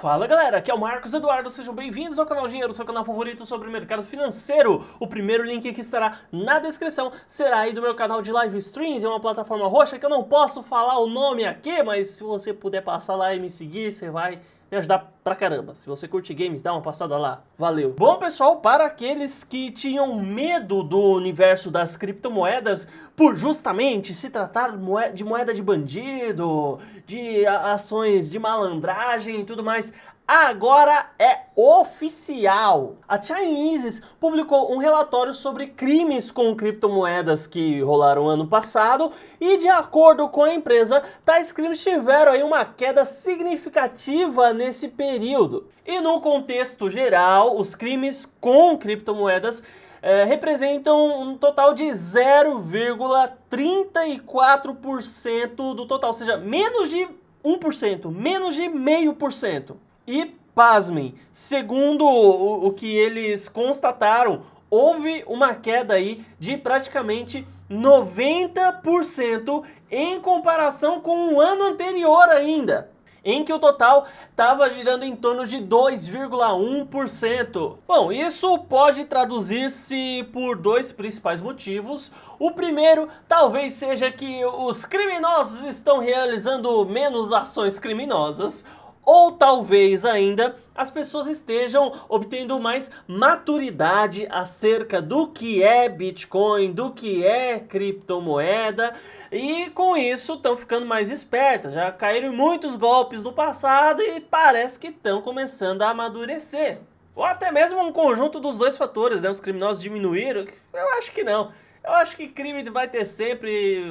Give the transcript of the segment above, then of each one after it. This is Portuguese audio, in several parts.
Fala galera, aqui é o Marcos Eduardo, sejam bem-vindos ao canal Dinheiro, seu canal favorito sobre o mercado financeiro. O primeiro link que estará na descrição será aí do meu canal de live streams, é uma plataforma roxa que eu não posso falar o nome aqui, mas se você puder passar lá e me seguir, você vai me ajudar pra caramba. Se você curte games, dá uma passada lá. Valeu. Bom, pessoal, para aqueles que tinham medo do universo das criptomoedas, por justamente se tratar de moeda de bandido, de ações de malandragem e tudo mais, agora é oficial. A Chainalysis publicou um relatório sobre crimes com criptomoedas que rolaram ano passado e, de acordo com a empresa, tais crimes tiveram aí uma queda significativa nesse período. E no contexto geral, os crimes com criptomoedas representam um total de 0,34% do total, ou seja, menos de 1%, menos de 0,5%. E, pasmem, segundo o que eles constataram, houve uma queda aí de praticamente 90% em comparação com o ano anterior ainda, em que o total estava girando em torno de 2,1%. Bom, isso pode traduzir-se por dois principais motivos. O primeiro talvez seja que os criminosos estão realizando menos ações criminosas, ou talvez ainda as pessoas estejam obtendo mais maturidade acerca do que é Bitcoin, do que é criptomoeda, e com isso estão ficando mais espertas. Já caíram em muitos golpes no passado e parece que estão começando a amadurecer. Ou até mesmo um conjunto dos dois fatores, né? Os criminosos diminuíram? Eu acho que não. Eu acho que crime vai ser sempre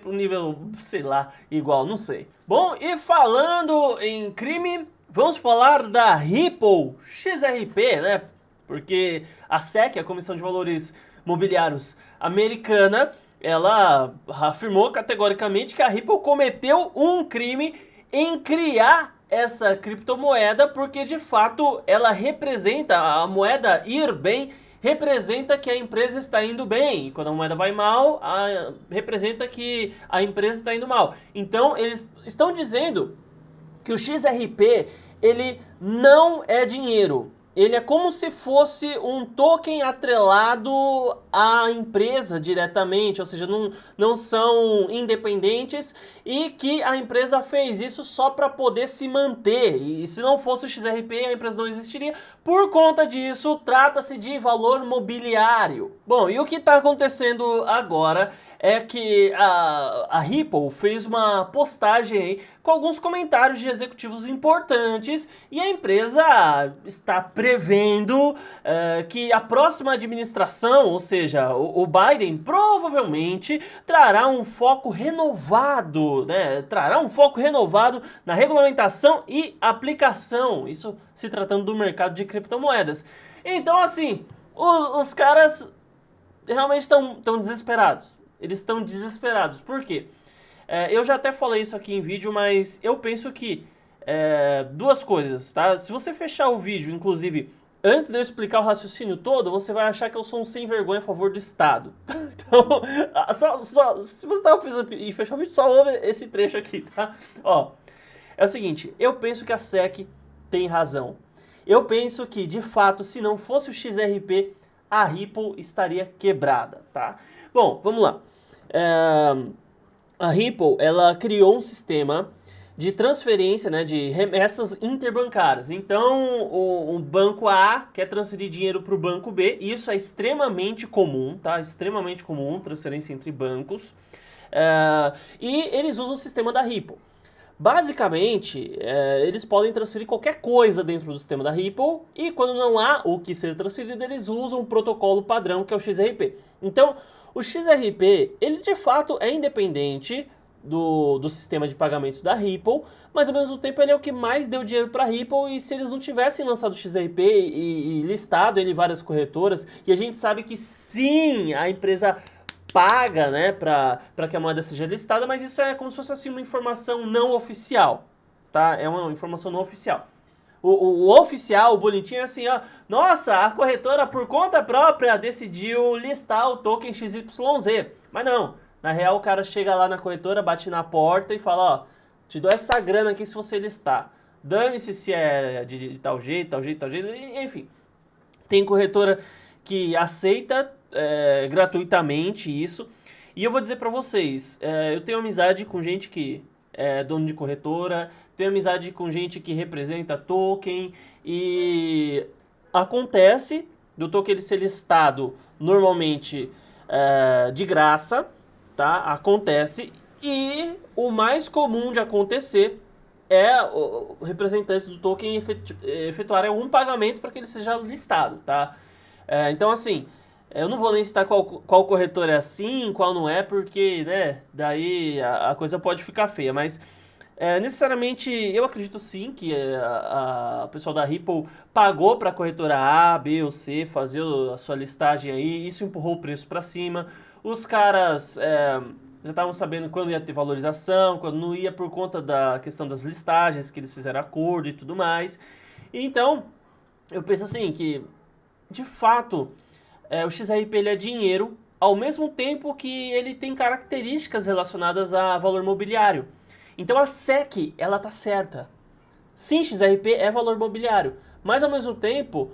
um nível, sei lá, igual, não sei. Bom, e falando em crime, vamos falar da Ripple XRP, né? Porque a SEC, a Comissão de Valores Mobiliários americana, ela afirmou categoricamente que a Ripple cometeu um crime em criar essa criptomoeda, porque de fato ela representa, a moeda ir bem, representa que a empresa está indo bem. E quando a moeda vai mal, representa que a empresa está indo mal. Então eles estão dizendo que o XRP, ele não é dinheiro. Ele é como se fosse um token atrelado à empresa diretamente, ou seja, não são independentes, e que a empresa fez isso só para poder se manter. E se não fosse o XRP, a empresa não existiria. Por conta disso, trata-se de valor mobiliário. Bom, e o que está acontecendo agora é que a Ripple fez uma postagem aí com alguns comentários de executivos importantes, e a empresa está prevendo que a próxima administração, ou seja, o Biden, provavelmente trará um foco renovado, né? Trará um foco renovado na regulamentação e aplicação, isso se tratando do mercado de criptomoedas. Então, assim, os caras realmente estão desesperados. Eles estão desesperados. Por quê? Eu já até falei isso aqui em vídeo, mas eu penso que duas coisas, tá? Se você fechar o vídeo, inclusive, antes de eu explicar o raciocínio todo, você vai achar que eu sou um sem vergonha a favor do Estado. Então, se você tava pensando em fechar o vídeo, só ouve esse trecho aqui, tá? Ó, é o seguinte, eu penso que a SEC tem razão. Eu penso que, de fato, se não fosse o XRP, a Ripple estaria quebrada, tá? Bom, vamos lá. A Ripple, ela criou um sistema de transferência, né, de remessas interbancárias. Então, o banco A quer transferir dinheiro para o banco B, e isso é extremamente comum, tá? Extremamente comum, transferência entre bancos. E eles usam o sistema da Ripple. Basicamente, eles podem transferir qualquer coisa dentro do sistema da Ripple, e quando não há o que ser transferido, eles usam o protocolo padrão, que é o XRP. Então, o XRP, ele de fato é independente do sistema de pagamento da Ripple, mas ao mesmo tempo ele é o que mais deu dinheiro para a Ripple, e se eles não tivessem lançado o XRP e listado ele em várias corretoras, e a gente sabe que sim, a empresa paga, né, para que a moeda seja listada, mas isso é como se fosse assim uma informação não oficial, tá? É uma informação não oficial. O oficial, o boletim é assim, ó, nossa, a corretora por conta própria decidiu listar o token XYZ, mas não, na real o cara chega lá na corretora, bate na porta e fala, ó, te dou essa grana aqui se você listar. Dane-se se é de tal jeito, tal jeito, tal jeito, enfim. Tem corretora que aceita gratuitamente isso. E eu vou dizer pra vocês, eu tenho amizade com gente que é dono de corretora, tenho amizade com gente que representa token, e acontece do token ele ser listado normalmente de graça, tá? Acontece, e o mais comum de acontecer é o representantes do token efetuarem algum pagamento para que ele seja listado, tá? Então, assim, eu não vou nem citar qual corretor é assim, qual não é, porque, né, daí a coisa pode ficar feia, mas necessariamente eu acredito sim que o pessoal da Ripple pagou para a corretora A, B ou C fazer a sua listagem aí, isso empurrou o preço para cima, os caras já estavam sabendo quando ia ter valorização, quando não ia, por conta da questão das listagens, que eles fizeram acordo e tudo mais. Então, eu penso assim, que de fato o XRP ele é dinheiro, ao mesmo tempo que ele tem características relacionadas a valor mobiliário. Então a SEC, ela tá certa. Sim, XRP é valor mobiliário, mas ao mesmo tempo,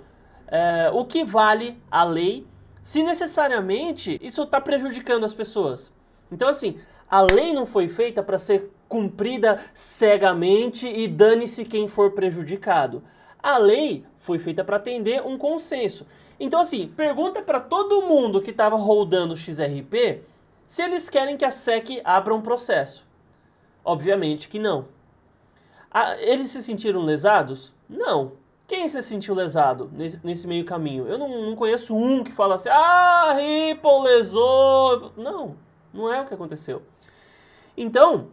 o que vale a lei, se necessariamente isso está prejudicando as pessoas. Então, assim, a lei não foi feita para ser cumprida cegamente e dane-se quem for prejudicado. A lei foi feita para atender um consenso. Então, assim, pergunta para todo mundo que estava holdando o XRP se eles querem que a SEC abra um processo. Obviamente que não. Eles se sentiram lesados? Não. Quem se sentiu lesado nesse meio caminho? Eu não conheço um que fala assim, Ripple lesou. Não é o que aconteceu. Então,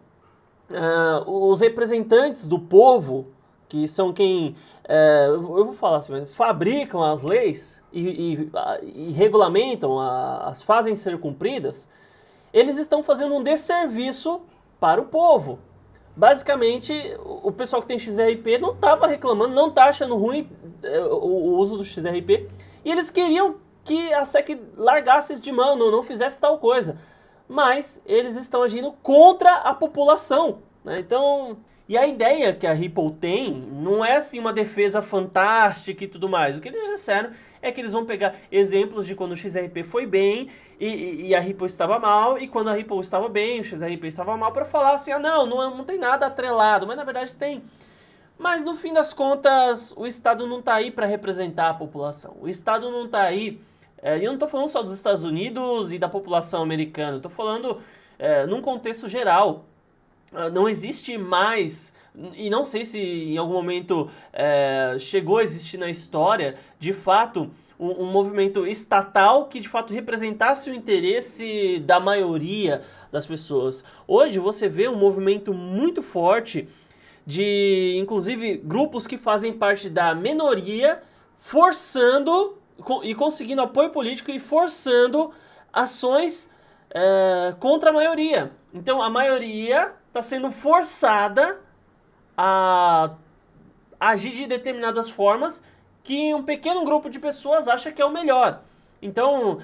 os representantes do povo, que são quem, eu vou falar assim, mas fabricam as leis e regulamentam, as fazem ser cumpridas, eles estão fazendo um desserviço para o povo. Basicamente, o pessoal que tem XRP não estava reclamando, não está achando ruim o uso do XRP, e eles queriam que a SEC largasse de mão, não fizesse tal coisa. Mas eles estão agindo contra a população, né? Então, e a ideia que a Ripple tem não é assim uma defesa fantástica e tudo mais. O que eles disseram é que eles vão pegar exemplos de quando o XRP foi bem e a Ripple estava mal, e quando a Ripple estava bem, o XRP estava mal, para falar assim, não tem nada atrelado, mas na verdade tem. Mas no fim das contas, o Estado não está aí para representar a população. O Estado não está aí. E eu não estou falando só dos Estados Unidos e da população americana, estou falando num contexto geral. Não existe mais, e não sei se em algum momento chegou a existir na história, de fato, um movimento estatal que de fato representasse o interesse da maioria das pessoas. Hoje você vê um movimento muito forte de, inclusive, grupos que fazem parte da minoria, forçando e conseguindo apoio político e forçando ações contra a maioria. Então a maioria está sendo forçada a agir de determinadas formas que um pequeno grupo de pessoas acha que é o melhor. Então,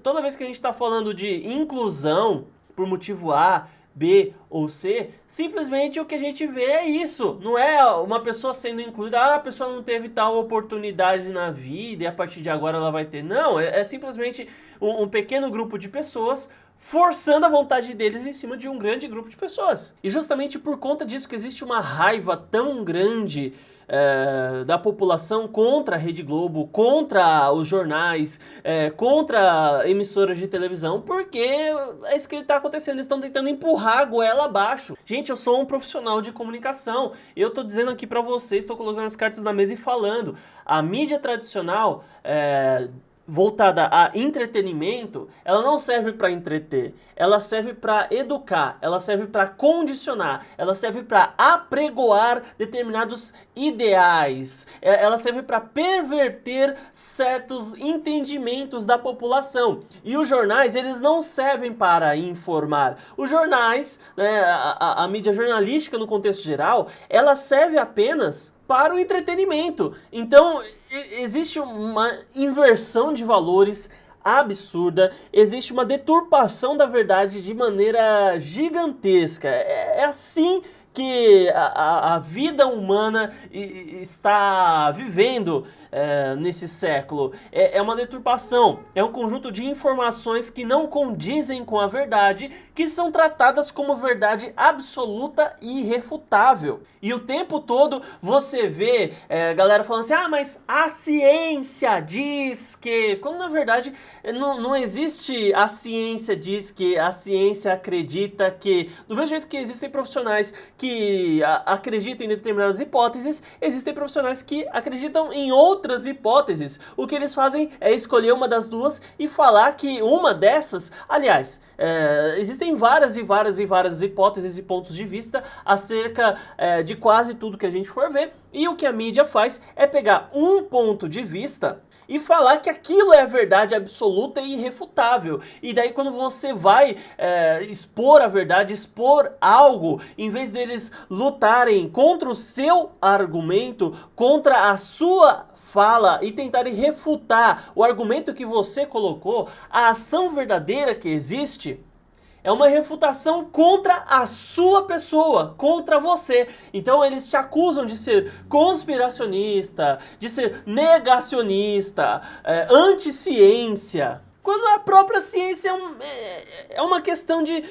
toda vez que a gente está falando de inclusão por motivo A, B ou C, simplesmente o que a gente vê é isso. Não é uma pessoa sendo incluída, a pessoa não teve tal oportunidade na vida e a partir de agora ela vai ter. Não, é simplesmente um pequeno grupo de pessoas forçando a vontade deles em cima de um grande grupo de pessoas. E justamente por conta disso que existe uma raiva tão grande da população contra a Rede Globo, contra os jornais, contra emissoras de televisão, porque é isso que está acontecendo, eles estão tentando empurrar a goela abaixo. Gente, eu sou um profissional de comunicação, eu estou dizendo aqui para vocês, estou colocando as cartas na mesa e falando, a mídia tradicional voltada a entretenimento, ela não serve para entreter, ela serve para educar, ela serve para condicionar, ela serve para apregoar determinados ideais, ela serve para perverter certos entendimentos da população. E os jornais, eles não servem para informar. Os jornais, né, a mídia jornalística no contexto geral, ela serve apenas para o entretenimento. Então, existe uma inversão de valores absurda, existe uma deturpação da verdade de maneira gigantesca. É assim que a vida humana está vivendo nesse século. É uma deturpação, é um conjunto de informações que não condizem com a verdade, que são tratadas como verdade absoluta e irrefutável. E o tempo todo você vê galera falando assim, ah, mas a ciência diz que... Quando na verdade não existe a ciência diz que, a ciência acredita que... Do mesmo jeito que existem profissionais que acreditam em determinadas hipóteses, existem profissionais que acreditam em outras hipóteses. O que eles fazem é escolher uma das duas e falar que uma dessas... Aliás, existem várias hipóteses e pontos de vista acerca de quase tudo que a gente for ver. E o que a mídia faz é pegar um ponto de vista e falar que aquilo é a verdade absoluta e irrefutável. E daí quando você vai expor a verdade, expor algo, em vez deles lutarem contra o seu argumento, contra a sua fala e tentarem refutar o argumento que você colocou, a ação verdadeira que existe é uma refutação contra a sua pessoa, contra você. Então eles te acusam de ser conspiracionista, de ser negacionista, anti-ciência. Quando a própria ciência é uma questão de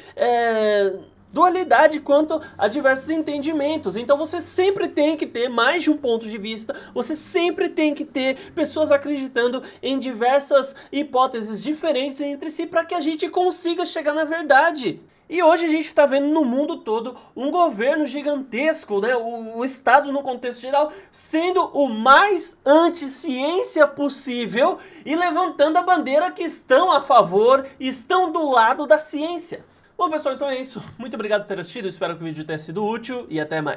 dualidade quanto a diversos entendimentos. Então você sempre tem que ter mais de um ponto de vista, você sempre tem que ter pessoas acreditando em diversas hipóteses diferentes entre si para que a gente consiga chegar na verdade. E hoje a gente está vendo no mundo todo um governo gigantesco, né? O Estado no contexto geral sendo o mais anti-ciência possível e levantando a bandeira que estão a favor, estão do lado da ciência. Bom pessoal, então é isso. Muito obrigado por ter assistido, espero que o vídeo tenha sido útil e até mais.